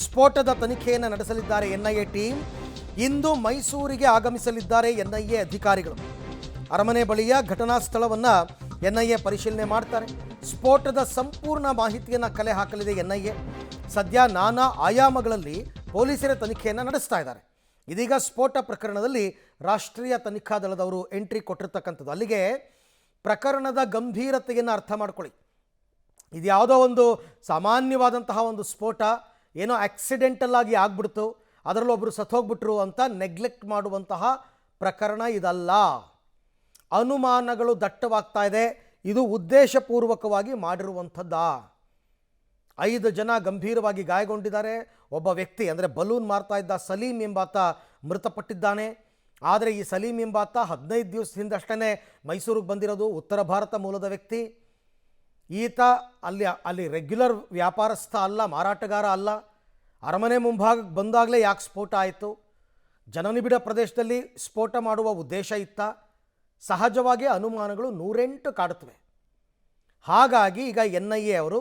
ಸ್ಫೋಟದ ತನಿಖೆಯನ್ನು ನಡೆಸಲಿದ್ದಾರೆ NIA team. ಇಂದು ಮೈಸೂರಿಗೆ ಆಗಮಿಸಲಿದ್ದಾರೆ ಎನ್ಐಎ ಅಧಿಕಾರಿಗಳು. ಅರಮನೆ ಬಳಿಯ ಘಟನಾ ಸ್ಥಳವನ್ನು ಎನ್ಐಎ ಪರಿಶೀಲನೆ ಮಾಡ್ತಾರೆ. ಸ್ಫೋಟದ ಸಂಪೂರ್ಣ ಮಾಹಿತಿಯನ್ನು ಕಲೆ ಹಾಕಲಿದೆ ಎನ್ಐಎ. ಸದ್ಯ ನಾನಾ ಆಯಾಮಗಳಲ್ಲಿ ಪೊಲೀಸರ ತನಿಖೆಯನ್ನು ನಡೆಸ್ತಾ ಇದ್ದಾರೆ. ಇದೀಗ ಸ್ಫೋಟ ಪ್ರಕರಣದಲ್ಲಿ ರಾಷ್ಟ್ರೀಯ ತನಿಖಾ ದಳದವರು ಎಂಟ್ರಿ ಕೊಟ್ಟಿರ್ತಕ್ಕಂಥದ್ದು. ಅಲ್ಲಿಗೆ ಪ್ರಕರಣದ ಗಂಭೀರತೆಯನ್ನು ಅರ್ಥ ಮಾಡ್ಕೊಳ್ಳಿ. ಇದು ಯಾವುದೋ ಒಂದು ಸಾಮಾನ್ಯವಾದಂತಹ ಒಂದು ಸ್ಫೋಟ, ಏನೋ ಆಕ್ಸಿಡೆಂಟಲ್ ಆಗಿ ಆಗ್ಬಿಡ್ತು, ಅದರಲ್ಲೊಬ್ಬರು ಒಬ್ಬರು ಸತ್ತೋಗ್ಬಿಟ್ರು ಅಂತ ನೆಗ್ಲೆಕ್ಟ್ ಮಾಡುವಂತಹ ಪ್ರಕರಣ ಇದಲ್ಲ. ಅನುಮಾನಗಳು ದಟ್ಟವಾಗ್ತಾ ಇದೆ. ಇದು ಉದ್ದೇಶಪೂರ್ವಕವಾಗಿ ಮಾಡಿರುವಂಥದ್ದಾ. 5 ಜನ ಗಂಭೀರವಾಗಿ ಗಾಯಗೊಂಡಿದ್ದಾರೆ. ಒಬ್ಬ ವ್ಯಕ್ತಿ ಅಂದರೆ ಬಲೂನ್ ಮಾರ್ತಾ ಇದ್ದ ಸಲೀಂ ಎಂಬಾತ ಮೃತಪಟ್ಟಿದ್ದಾನೆ. ಆದರೆ ಈ ಸಲೀಂ ಎಂಬಾತ 15 ದಿವಸದಿಂದಷ್ಟೇ ಮೈಸೂರಿಗೆ ಬಂದಿರೋದು. ಉತ್ತರ ಭಾರತ ಮೂಲದ ವ್ಯಕ್ತಿ. ಈತ ಅಲ್ಲಿ ರೆಗ್ಯುಲರ್ ವ್ಯಾಪಾರಸ್ಥ ಅಲ್ಲ, ಮಾರಾಟಗಾರ ಅಲ್ಲ. ಅರಮನೆ ಮುಂಭಾಗಕ್ಕೆ ಬಂದಾಗಲೇ ಯಾಕೆ ಸ್ಫೋಟ ಆಯಿತು? ಜನನಿಬಿಡ ಪ್ರದೇಶದಲ್ಲಿ ಸ್ಫೋಟ ಮಾಡುವ ಉದ್ದೇಶ ಇತ್ತ? ಸಹಜವಾಗಿ ಅನುಮಾನಗಳು 108 ಕಾಡುತ್ತವೆ. ಹಾಗಾಗಿ ಈಗ ಎನ್ಐಎ ಅವರು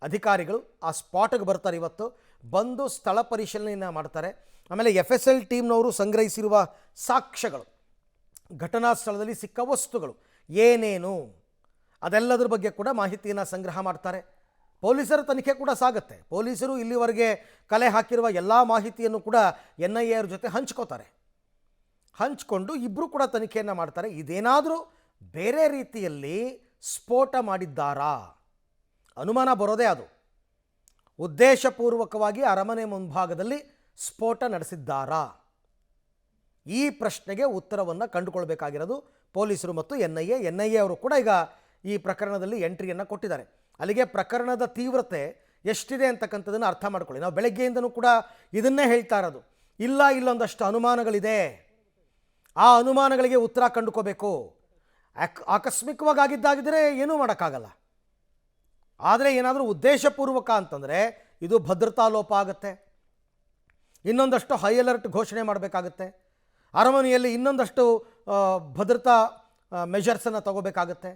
ಅಧಿಕಾರಿಗಳು ಆ ಸ್ಪಾಟ್ಗೆ ಬರ್ತಾರೆ. ಇವತ್ತು ಬಂದು ಸ್ಥಳ ಪರಿಶೀಲನೆಯನ್ನು ಮಾಡ್ತಾರೆ. ಆಮೇಲೆ FSL ಟೀಮ್ನವರು ಸಂಗ್ರಹಿಸಿರುವ ಸಾಕ್ಷ್ಯಗಳು, ಘಟನಾ ಸ್ಥಳದಲ್ಲಿ ಸಿಕ್ಕ ವಸ್ತುಗಳು ಏನೇನು, ಅದೆಲ್ಲದರ ಬಗ್ಗೆ ಕೂಡ ಮಾಹಿತಿಯನ್ನು ಸಂಗ್ರಹ ಮಾಡ್ತಾರೆ. ಪೊಲೀಸರ ತನಿಖೆ ಕೂಡ ಸಾಗುತ್ತೆ. ಪೊಲೀಸರು ಇಲ್ಲಿವರೆಗೆ ಕಲೆ ಹಾಕಿರುವ ಎಲ್ಲ ಮಾಹಿತಿಯನ್ನು ಕೂಡ ಎನ್ಐಎ ಅವ್ರ ಜೊತೆ ಹಂಚ್ಕೋತಾರೆ. ಹಂಚ್ಕೊಂಡು ಇಬ್ಬರು ಕೂಡ ತನಿಖೆಯನ್ನು ಮಾಡ್ತಾರೆ. ಇದೇನಾದರೂ ಬೇರೆ ರೀತಿಯಲ್ಲಿ ಸ್ಫೋಟ ಮಾಡಿದ್ದಾರಾ? ಅನುಮಾನ ಬರೋದೇ ಅದು. ಉದ್ದೇಶಪೂರ್ವಕವಾಗಿ ಅರಮನೆ ಮುಂಭಾಗದಲ್ಲಿ ಸ್ಫೋಟ ನಡೆಸಿದ್ದಾರಾ? ಈ ಪ್ರಶ್ನೆಗೆ ಉತ್ತರವನ್ನು ಕಂಡುಕೊಳ್ಬೇಕಾಗಿರೋದು ಪೊಲೀಸರು ಮತ್ತು ಎನ್ಐಎ ಅವರು ಕೂಡ ಈಗ ಈ ಪ್ರಕರಣದಲ್ಲಿ ಎಂಟ್ರಿಯನ್ನು ಕೊಟ್ಟಿದ್ದಾರೆ. ಅಲ್ಲಿಗೆ ಪ್ರಕರಣದ ತೀವ್ರತೆ ಎಷ್ಟಿದೆ ಅಂತಕ್ಕಂಥದ್ದನ್ನು ಅರ್ಥ ಮಾಡ್ಕೊಳ್ಳಿ. ನಾವು ಬೆಳಗ್ಗೆಯಿಂದನೂ ಕೂಡ ಇದನ್ನೇ ಹೇಳ್ತಾ ಇರೋದು. ಇಲ್ಲೊಂದಷ್ಟು ಅನುಮಾನಗಳಿದೆ. ಆ ಅನುಮಾನಗಳಿಗೆ ಉತ್ತರ ಕಂಡುಕೋಬೇಕು. ಆಕಸ್ಮಿಕವಾಗಿ ಆಗಿದ್ದಾಗಿದ್ದರೆ ಏನೂ ಮಾಡೋಕ್ಕಾಗಲ್ಲ. ಆದರೆ ಏನಾದರೂ ಉದ್ದೇಶಪೂರ್ವಕ ಅಂತಂದರೆ ಇದು ಭದ್ರತಾ ಲೋಪ ಆಗುತ್ತೆ. ಇನ್ನೊಂದಷ್ಟು ಹೈ ಅಲರ್ಟ್ ಘೋಷಣೆ ಮಾಡಬೇಕಾಗುತ್ತೆ. ಅರಮನೆಯಲ್ಲಿ ಇನ್ನೊಂದಷ್ಟು ಭದ್ರತಾ ಮೆಷರ್ಸನ್ನು ತಗೋಬೇಕಾಗತ್ತೆ.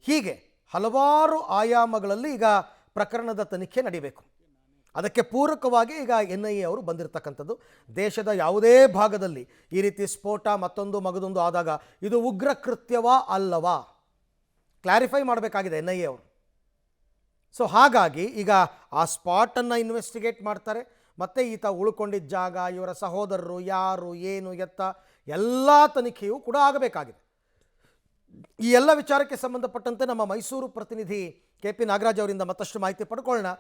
ಹೀಗೆ ಹಲವಾರು ಆಯಾಮಗಳಲ್ಲಿ ಈಗ ಪ್ರಕರಣದ ತನಿಖೆ ನಡೀಬೇಕು. ಅದಕ್ಕೆ ಪೂರಕವಾಗಿ ಈಗ ಎನ್ಐಎ ಅವರು ಬಂದಿರತಕ್ಕಂಥದ್ದು. ದೇಶದ ಯಾವುದೇ ಭಾಗದಲ್ಲಿ ಈ ರೀತಿ ಸ್ಫೋಟ ಮತ್ತೊಂದು ಮಗದೊಂದು ಆದಾಗ ಇದು ಉಗ್ರ ಕೃತ್ಯವಾ ಅಲ್ಲವಾ ಕ್ಲಾರಿಫೈ ಮಾಡಬೇಕಾಗಿದೆ ಎನ್ಐಎ ಅವರು. ಸೊ ಹಾಗಾಗಿ ಈಗ ಆ ಸ್ಪಾಟನ್ನು ಇನ್ವೆಸ್ಟಿಗೇಟ್ ಮಾಡ್ತಾರೆ. ಮತ್ತು ಈತ ಉಳ್ಕೊಂಡಿದ್ದ ಜಾಗ, ಇವರ ಸಹೋದರರು ಯಾರು, ಏನು ಎತ್ತ, ಎಲ್ಲ ತನಿಖೆಯೂ ಕೂಡ ಆಗಬೇಕಾಗಿದೆ. ಈ ಎಲ್ಲ ವಿಚಾರಕ್ಕೆ ಸಂಬಂಧಪಟ್ಟಂತೆ ನಮ್ಮ ಮೈಸೂರು ಪ್ರತಿನಿಧಿ KP ನಾಗರಾಜ್ ಅವರಿಂದ ಮತ್ತಷ್ಟು ಮಾಹಿತಿ ಪಡ್ಕೊಳ್ಳೋಣ.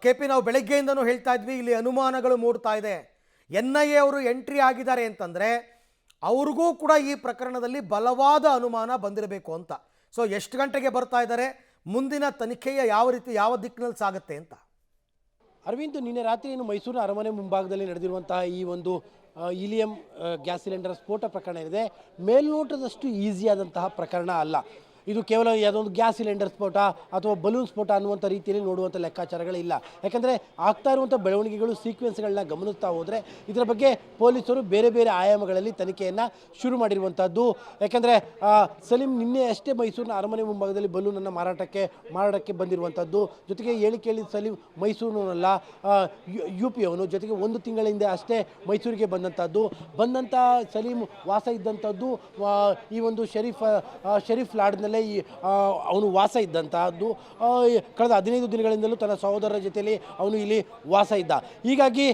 KP, ನಾವು ಬೆಳಗ್ಗೆಯಿಂದನೂ ಹೇಳ್ತಾ ಇದ್ವಿ, ಇಲ್ಲಿ ಅನುಮಾನಗಳು ಮೂಡ್ತಾ ಇದೆ. ಎನ್ಐಎ ಅವರು ಎಂಟ್ರಿ ಆಗಿದ್ದಾರೆ ಅಂತಂದರೆ ಅವ್ರಿಗೂ ಕೂಡ ಈ ಪ್ರಕರಣದಲ್ಲಿ ಬಲವಾದ ಅನುಮಾನ ಬಂದಿರಬೇಕು ಅಂತ. ಸೊ ಎಷ್ಟು ಗಂಟೆಗೆ ಬರ್ತಾ ಇದ್ದಾರೆ, ಮುಂದಿನ ತನಿಖೆಯ ಯಾವ ದಿಕ್ಕಿನಲ್ಲಿ ಸಾಗುತ್ತೆ ಅಂತ? ಅರವಿಂದ್, ನಿನ್ನೆ ರಾತ್ರಿ ಏನು ಮೈಸೂರಿನ ಅರಮನೆ ಮುಂಭಾಗದಲ್ಲಿ ನಡೆದಿರುವಂತಹ ಈ ಒಂದು ಹೀಲಿಯಂ ಗ್ಯಾಸ್ ಸಿಲಿಂಡರ್ ಸ್ಫೋಟ ಪ್ರಕರಣ ಇದೆ, ಮೇಲ್ನೋಟದಷ್ಟು ಈಸಿಯಾದಂತಹ ಪ್ರಕರಣ ಅಲ್ಲ. ಇದು ಕೇವಲ ಯಾವುದೊಂದು ಗ್ಯಾಸ್ ಸಿಲಿಂಡರ್ ಸ್ಫೋಟ ಅಥವಾ ಬಲೂನ್ ಸ್ಫೋಟ ಅನ್ನುವಂಥ ರೀತಿಯಲ್ಲಿ ನೋಡುವಂಥ ಲೆಕ್ಕಾಚಾರಗಳಿಲ್ಲ. ಯಾಕಂದರೆ ಆಗ್ತಾ ಇರುವಂಥ ಬೆಳವಣಿಗೆಗಳು, ಸೀಕ್ವೆನ್ಸ್ಗಳನ್ನ ಗಮನಿಸ್ತಾ ಹೋದರೆ ಇದರ ಬಗ್ಗೆ ಪೊಲೀಸರು ಬೇರೆ ಬೇರೆ ಆಯಾಮಗಳಲ್ಲಿ ತನಿಖೆಯನ್ನು ಶುರು ಮಾಡಿರುವಂಥದ್ದು. ಯಾಕಂದರೆ ಸಲೀಂ ನಿನ್ನೆ ಅಷ್ಟೇ ಮೈಸೂರಿನ ಅರಮನೆ ಮುಂಭಾಗದಲ್ಲಿ ಬಲೂನನ್ನು ಮಾರಾಟಕ್ಕೆ ಬಂದಿರುವಂಥದ್ದು. ಜೊತೆಗೆ ಕೇಳಿದ ಸಲೀಂ ಮೈಸೂರಿನಲ್ಲ, UP ಅವನು. ಜೊತೆಗೆ 1 ತಿಂಗಳ ಹಿಂದೆ ಅಷ್ಟೇ ಮೈಸೂರಿಗೆ ಬಂದಂಥ ಸಲೀಂ ವಾಸ ಇದ್ದಂಥದ್ದು ಈ ಒಂದು ಶರೀಫ್ ಲಾಡ್ನಲ್ಲಿ ಅವನು ವಾಸ ಇದ್ದಂತಹದ್ದು. ಕಳೆದ 15 ದಿನಗಳಿಂದಲೂ ತನ್ನ ಸಹೋದರರ ಜೊತೆಯಲ್ಲಿ ಅವನು ಇಲ್ಲಿ ವಾಸ ಇದ್ದ. ಹೀಗಾಗಿ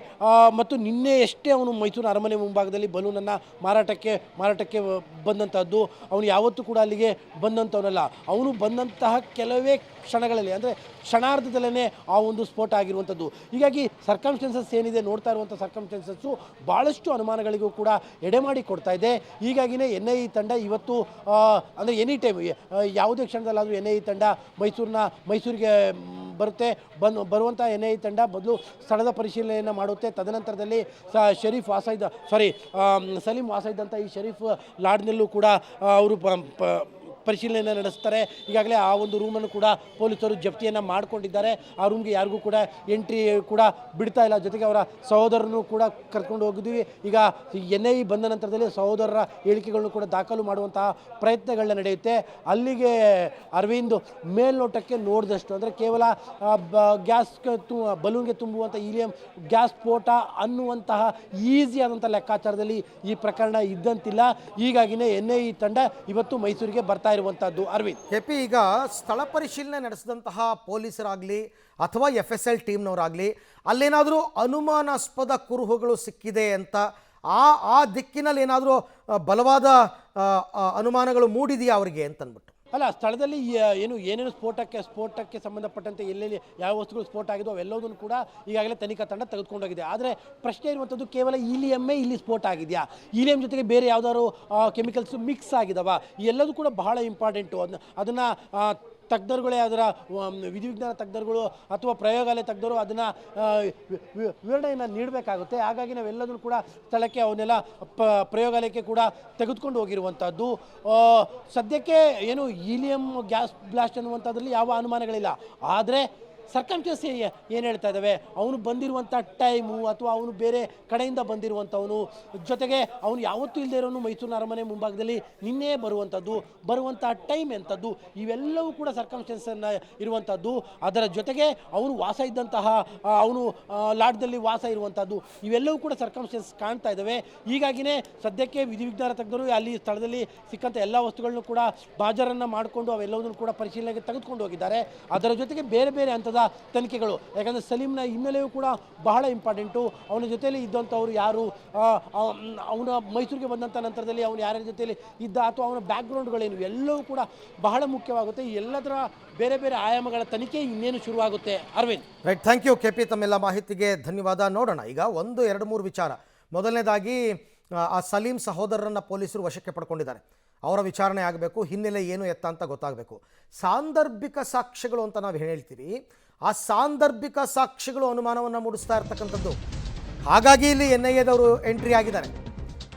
ಮತ್ತು ನಿನ್ನೆ ಎಷ್ಟೇ ಅವನು ಮೈಸೂರು ಅರಮನೆ ಮುಂಭಾಗದಲ್ಲಿ ಬಲೂನನ್ನು ಮಾರಾಟಕ್ಕೆ ಬಂದಂಥದ್ದು. ಅವನು ಯಾವತ್ತೂ ಕೂಡ ಅಲ್ಲಿಗೆ ಬಂದಂಥವನಲ್ಲ. ಅವನು ಬಂದಂತಹ ಕೆಲವೇ ಕ್ಷಣಗಳಲ್ಲಿ, ಅಂದರೆ ಕ್ಷಣಾರ್ಧದಲ್ಲೇ ಆ ಒಂದು ಸ್ಫೋಟ ಆಗಿರುವಂಥದ್ದು. ಹೀಗಾಗಿ ಸರ್ಕಮ್ಸ್ಟೆನ್ಸಸ್ ಏನಿದೆ, ನೋಡ್ತಾ ಇರುವಂಥ ಸರ್ಕಮ್ಸ್ಟೆನ್ಸಸ್ಸು ಭಾಳಷ್ಟು ಅನುಮಾನಗಳಿಗೂ ಕೂಡ ಎಡೆಮಾಡಿ ಕೊಡ್ತಾ ಇದೆ. ಹೀಗಾಗಿಯೇ NIA ತಂಡ ಇವತ್ತು ಅಂದರೆ ಎನಿ ಟೈಮ್ ಯಾವುದೇ ಕ್ಷಣದಲ್ಲಾದರೂ NIA ತಂಡ ಮೈಸೂರಿಗೆ ಬರುವಂಥ NIA ತಂಡ ಮೊದಲು ಸ್ಥಳದ ಪರಿಶೀಲನೆಯನ್ನು ಮಾಡುತ್ತೆ. ತದನಂತರದಲ್ಲಿ ಸಲೀಂ ವಾಸ ಇದ್ದಂಥ ಈ ಶರೀಫ್ ಲಾಡ್ನಲ್ಲೂ ಕೂಡ ಅವರು ಪರಿಶೀಲನೆ ನಡೆಸ್ತಾರೆ. ಈಗಾಗಲೇ ಆ ಒಂದು ರೂಮನ್ನು ಕೂಡ ಪೊಲೀಸರು ಜಪ್ತಿಯನ್ನು ಮಾಡಿಕೊಂಡಿದ್ದಾರೆ. ಆ ರೂಮ್ಗೆ ಯಾರಿಗೂ ಕೂಡ ಎಂಟ್ರಿ ಕೂಡ ಬಿಡ್ತಾ ಇಲ್ಲ. ಜೊತೆಗೆ ಅವರ ಸಹೋದರನ್ನು ಕೂಡ ಕರ್ಕೊಂಡು ಹೋಗಿದ್ವಿ. ಈಗ NIA ಬಂದ ನಂತರದಲ್ಲಿ ಸಹೋದರರ ಹೇಳಿಕೆಗಳನ್ನು ಕೂಡ ದಾಖಲು ಮಾಡುವಂತಹ ಪ್ರಯತ್ನಗಳನ್ನ ನಡೆಯುತ್ತೆ. ಅಲ್ಲಿಗೆ ಅರವಿಂದ್ ಮೇಲ್ನೋಟಕ್ಕೆ ನೋಡಿದಷ್ಟು ಅಂದರೆ ಕೇವಲ ಗ್ಯಾಸ್ ಬಲೂನ್ಗೆ ತುಂಬುವಂಥ ಹೀಲಿಯಂ ಗ್ಯಾಸ್ ಸ್ಫೋಟ ಅನ್ನುವಂತಹ ಈಸಿ ಆದಂಥ ಲೆಕ್ಕಾಚಾರದಲ್ಲಿ ಈ ಪ್ರಕರಣ ಇದ್ದಂತಿಲ್ಲ. ಹೀಗಾಗಿನೇ NIA ತಂಡ ಇವತ್ತು ಮೈಸೂರಿಗೆ ಬರ್ತಾ ಇರುವಂಥದ್ದು. ಅರವಿಂದ್, ಕೆಪಿ, ಈಗ ಸ್ಥಳ ಪರಿಶೀಲನೆ ನಡೆಸಿದಂತಹ ಪೊಲೀಸರಾಗಲಿ ಅಥವಾ FSL ಟೀಮ್ನವರಾಗಲಿ ಅಲ್ಲೇನಾದರೂ ಅನುಮಾನಾಸ್ಪದ ಕುರುಹುಗಳು ಸಿಕ್ಕಿದೆ ಅಂತ ಆ ದಿಕ್ಕಿನಲ್ಲಿ ಏನಾದರೂ ಬಲವಾದ ಅನುಮಾನಗಳು ಮೂಡಿದೆಯಾ ಅವರಿಗೆ ಅಂತಂದ್ಬಿಟ್ಟು? ಅಲ್ಲ, ಸ್ಥಳದಲ್ಲಿ ಏನೇನು ಸ್ಫೋಟಕ್ಕೆ ಸಂಬಂಧಪಟ್ಟಂತೆ ಎಲ್ಲೆಲ್ಲಿ ಯಾವ ವಸ್ತುಗಳು ಸ್ಫೋಟ ಆಗಿದೋ ಅವೆಲ್ಲದನ್ನು ಕೂಡ ಈಗಾಗಲೇ ತನಿಖಾ ತಂಡ ತೆಗೆದುಕೊಂಡೋಗಿದೆ. ಆದರೆ ಪ್ರಶ್ನೆ ಇರುವಂಥದ್ದು ಕೇವಲ ಹೀಲಿಯಮ್ಮೇ ಇಲ್ಲಿ ಸ್ಫೋಟ ಆಗಿದೆಯಾ, ಹೀಲಿಯಂ ಜೊತೆಗೆ ಬೇರೆ ಯಾವುದಾದ್ರು ಕೆಮಿಕಲ್ಸ್ ಮಿಕ್ಸ್ ಆಗಿದಾವ, ಈ ಎಲ್ಲದೂ ಕೂಡ ಬಹಳ ಇಂಪಾರ್ಟೆಂಟು. ಅದನ್ನು ತಜ್ಞರುಗಳೇ, ಅದರ ವಿಧಿವಿಜ್ಞಾನ ತಜ್ಞರುಗಳು ಅಥವಾ ಪ್ರಯೋಗಾಲಯ ತಜ್ಞರು ಅದನ್ನು ವಿವರಣೆಯನ್ನು ನೀಡಬೇಕಾಗುತ್ತೆ. ಹಾಗಾಗಿ ನಾವೆಲ್ಲದನ್ನು ಕೂಡ ಸ್ಥಳಕ್ಕೆ ಅವನ್ನೆಲ್ಲ ಪ್ರಯೋಗಾಲಯಕ್ಕೆ ಕೂಡ ತೆಗೆದುಕೊಂಡು ಹೋಗಿರುವಂಥದ್ದು. ಸದ್ಯಕ್ಕೆ ಏನು ಹೀಲಿಯಂ ಗ್ಯಾಸ್ ಬ್ಲಾಸ್ಟ್ ಅನ್ನುವಂಥದ್ರಲ್ಲಿ ಯಾವ ಅನುಮಾನಗಳಿಲ್ಲ. ಆದರೆ ಸರ್ಕಮ್ಸ್ಟೆನ್ಸ್ ಏನು ಹೇಳ್ತಾ ಇದ್ದಾವೆ, ಅವನು ಬಂದಿರುವಂಥ ಟೈಮು ಅಥವಾ ಅವನು ಬೇರೆ ಕಡೆಯಿಂದ ಬಂದಿರುವಂಥವನು, ಜೊತೆಗೆ ಅವನು ಯಾವತ್ತೂ ಇಲ್ಲದೆ ಇರೋನು ಮೈಸೂರಿನ ಅರಮನೆ ಮುಂಭಾಗದಲ್ಲಿ ನಿನ್ನೆ ಬರುವಂಥ ಟೈಮ್ ಎಂಥದ್ದು, ಇವೆಲ್ಲವೂ ಕೂಡ ಸರ್ಕಮ್ಸ್ಟೆನ್ಸನ್ನು ಇರುವಂಥದ್ದು. ಅದರ ಜೊತೆಗೆ ಅವನು ವಾಸ ಇದ್ದಂತಹ ಅವನು ಲಾಡ್ಜಲ್ಲಿ ವಾಸ ಇರುವಂಥದ್ದು, ಇವೆಲ್ಲವೂ ಕೂಡ ಸರ್ಕಮ್ಸ್ಟೆನ್ಸ್ ಕಾಣ್ತಾ ಇದ್ದಾವೆ. ಹೀಗಾಗಿಯೇ ಸದ್ಯಕ್ಕೆ ವಿಧಿವಿಜ್ಞಾನ ತಜ್ಞರು ಅಲ್ಲಿ ಸ್ಥಳದಲ್ಲಿ ಸಿಕ್ಕಂಥ ಎಲ್ಲ ವಸ್ತುಗಳನ್ನು ಕೂಡ ಬಾಜರನ್ನು ಮಾಡಿಕೊಂಡು ಅವೆಲ್ಲವನ್ನೂ ಕೂಡ ಪರಿಶೀಲನೆಗೆ ತೆಗೆದುಕೊಂಡು ಹೋಗಿದ್ದಾರೆ. ಅದರ ಜೊತೆಗೆ ಬೇರೆ ಬೇರೆ ಹಂತದ ತನಿಖೆಗಳು, ಯಾಕಂದರೆ ಸಲೀಮ್ನ ಹಿನ್ನೆಲೆಯೂ ಕೂಡ ಬಹಳ ಇಂಪಾರ್ಟೆಂಟು. ಅವನ ಜೊತೆಯಲ್ಲಿ ಇದ್ದಂಥವ್ರು ಯಾರು, ಅವನ ಮೈಸೂರಿಗೆ ಬಂದಂಥ ನಂತರದಲ್ಲಿ ಅವನು ಯಾರ್ಯಾರ ಜೊತೆಯಲ್ಲಿ ಇದ್ದ ಅಥವಾ ಅವನ ಬ್ಯಾಕ್ಗ್ರೌಂಡ್ಗಳೇನು, ಎಲ್ಲವೂ ಕೂಡ ಬಹಳ ಮುಖ್ಯವಾಗುತ್ತೆ. ಈ ಎಲ್ಲದರ ಬೇರೆ ಬೇರೆ ಆಯಾಮಗಳ ತನಿಖೆ ಇನ್ನೇನು ಶುರುವಾಗುತ್ತೆ. Arvind, right, thank you KP, ತಮ್ಮೆಲ್ಲ ಮಾಹಿತಿಗೆ ಧನ್ಯವಾದ. ನೋಡೋಣ ಈಗ 1, 2, 3 ವಿಚಾರ. ಮೊದಲನೇದಾಗಿ ಆ ಸಲೀಂ ಸಹೋದರರನ್ನು ಪೊಲೀಸರು ವಶಕ್ಕೆ ಪಡ್ಕೊಂಡಿದ್ದಾರೆ. ಅವರ ವಿಚಾರಣೆ ಆಗಬೇಕು, ಹಿನ್ನೆಲೆ ಏನು ಎತ್ತ ಅಂತ ಗೊತ್ತಾಗಬೇಕು. ಸಾಂದರ್ಭಿಕ ಸಾಕ್ಷ್ಯಗಳು ಅಂತ ನಾವು ಹೇಳ್ತೀವಿ, ಆ ಸಾಂದರ್ಭಿಕ ಸಾಕ್ಷ್ಯಗಳು ಅನುಮಾನವನ್ನು ಮೂಡಿಸ್ತಾ ಇರ್ತಕ್ಕಂಥದ್ದು. ಹಾಗಾಗಿ ಇಲ್ಲಿ NIA ದವರು ಎಂಟ್ರಿ ಆಗಿದ್ದಾರೆ.